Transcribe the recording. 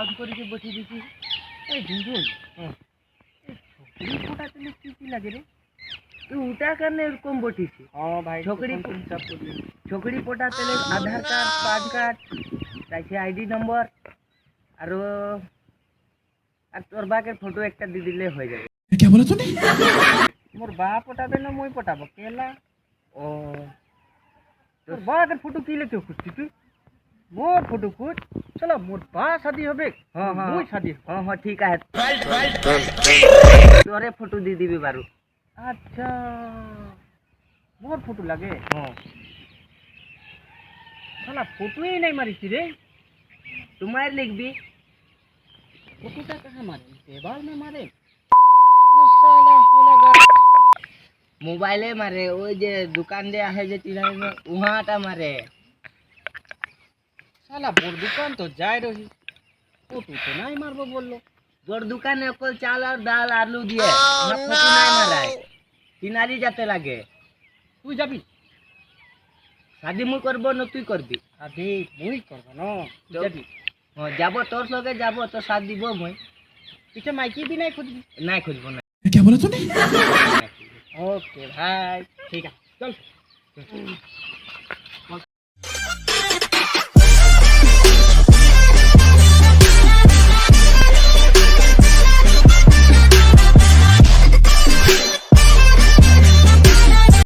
South করে বসে দিছি। এই দুজন ছকরি ফোটা তেলে কি লাগে রে? তুই ওটা কেন এরকম বটিছি? ভাই ছকরি ফোটা তেলে আধার কার্ড, প্যান কার্ড, তাইছে আইডি নম্বর আর তোর বাকের ফটো একটা দিয়ে দিলে হয়ে যাবে। क्या बोला तूने? মোর বা পটাবে না মই পটাবো কেলা? ও তোর বাকের ফটো কি লেখে খুঁজছি তুই? মোর ফটো খুঁজ। চলো মোর বা শাদি হবে। মুই শাদি। হ্যাঁ ঠিক আছে। তোরে ফটো দিয়ে দিবি বারু। আচ্ছা মোর ফটো লাগে। শালা ফটোই নাই মারিছি রে। তোমার লিখবি। ফটোটা কাহা মারে? टेबल में मारे। साला होलागा मोबाइले मारे। ওই যে দোকান দে আছে যে চিনাই में উহাটা মারে। শালা বড় দোকান তো যাই রহি। ফটো তো নাই মারবো বললো। বড় দোকানে অকল চাল আর ডাল আলু দিয়ে না ফটো নাই মারায়। কিনারি যাতে লাগে। তুই যাবি? শাদি মুই করবো না তুই করবি? শাদি মুই করবো না তুই যাবি? যাব তোর লগে যাব তো সাথ দিব মই। পিছে মাইকি भी নাই খুঁজবি? নাই খুঁজবো না। क्या बोला तूने? ओके भाई ठीक है चल।